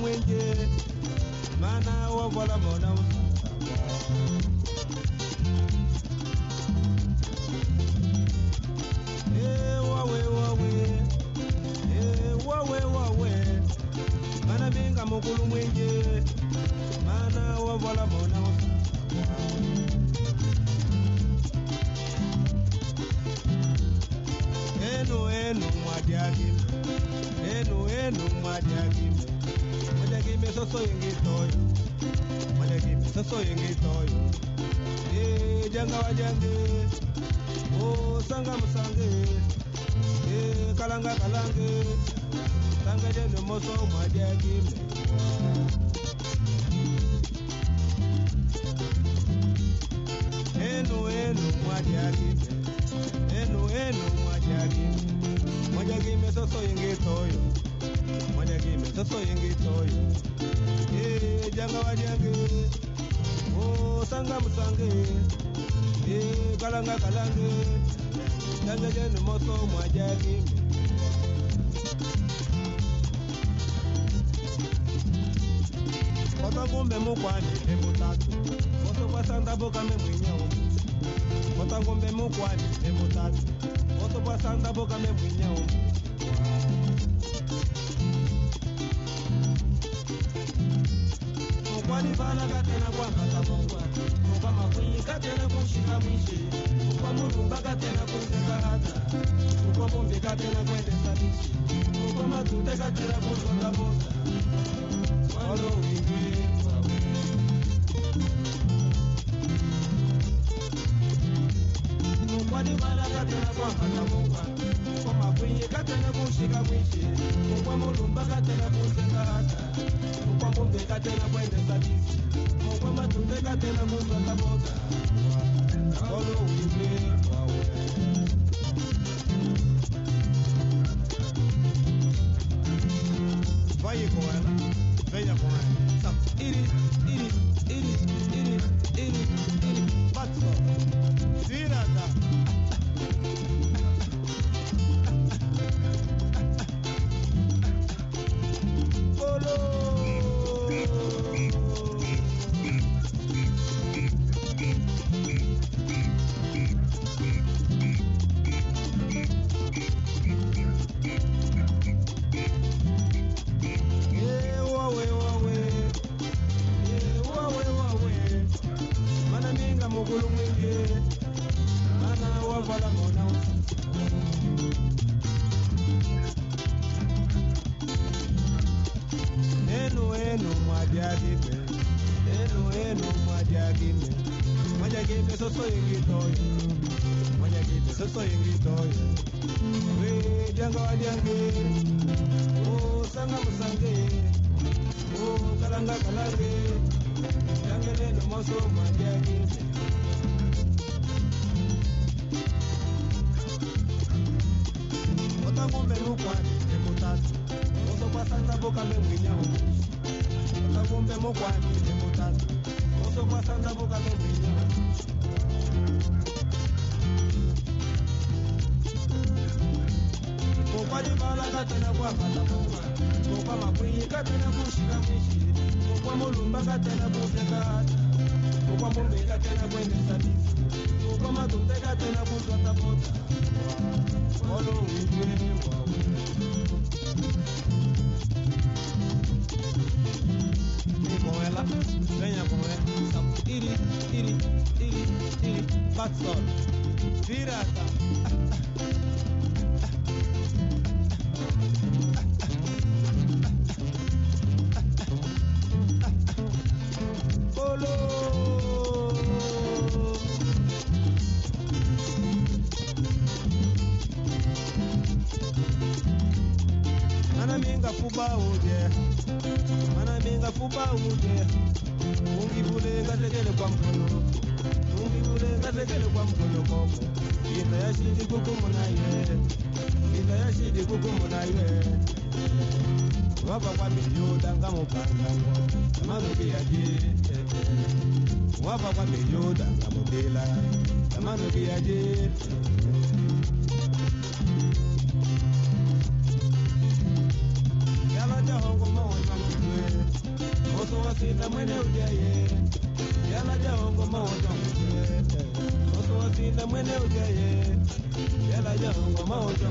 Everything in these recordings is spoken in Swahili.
mwenje mana wavala mona wawe mana minga mukulu mwenje mana wavala mona enu mwadiagime mwadiagime soso yengitoyo janga wajange sanga musange kalanga tanga jeno moso mwadiagime enu mwadiagime mwadiagime soso yengitoyo janga wajange sanga musange kalanga tanga jeno moso mwadiagime Kotangombe mukwani emutatu Koso kwa sanda boka memwinyao Kotangombe mukwani emutatu Koso kwa sanda boka memwinyao Mukwani bala katena kwa mbata mungwa Mukwa makwinyi katena kushika mwishi Mukwa mulumba katena kuseka hata Mukwa bombe katena kwende sabishi Mukwa matute katena kushota bosa Walo wingi Mukwani bala katena kwa mbata mungwa Mukwa makwinyi katena kushika mwishi Mukwa mulumba katena kuseka hata Mukwa bombe katena kwende sabishi Mukwa matute katena kushota bosa Walo wingi Vai com ela, venha com ela. Iri, bate só. Vira, tá. Mugulu mwingi mana wavala mona enu mwadiagime mwadiagime soso yengitoyo we janga wadiange sanga musange kalanga jange neno moso mwadiagime Kotangombe mukwani emutatu Koso kwa sanda boka memwinyao Kotangombe mukwani emutatu Koso kwa sanda boka memwinyao Mukwani bala katena kwa mbata mungwa Mukwa makwinyi katena kushika mwishi Mukwa mulumba katena kuseka hata Mukwa bombe katena kwende sadisi Mukwa matute katena kushota bota Olo wingi wawe Com ela, venha com ela. Iri, bate só. Vira, tá. Olo. Mana minga fuba uje ungibule ngatekele kwa mkono koko Ita yashidi kukumu na iwe Wapa kwa miliyoda nga mupanga Amanuki yaje Wapa kwa miliyoda nga mubila Amanuki yaje Yala jahongo mawa nyamukwe wasina mwene ujaye yala jaongo maoja moto wasina mwene ujaye yala jaongo maoja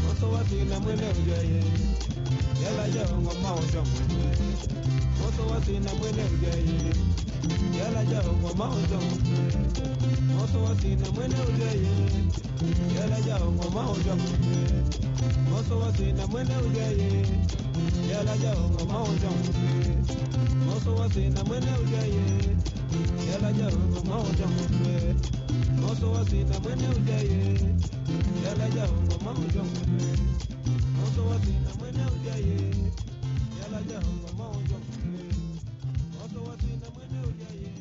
moto wasina mwene ujaye yala jaongo maoja moto wasina mwene ujaye yala jaongo maoja moto wasina mwene ujaye yala jaongo maoja moto wasina mwene ujaye yala jaongo maoja moto wasina mwene ujaye yala jaongo maoja moto wasina mwene ujaye yala jaongo maoja moto wasina mwene ujaye yala jaongo maoja moto wasina mwene ujaye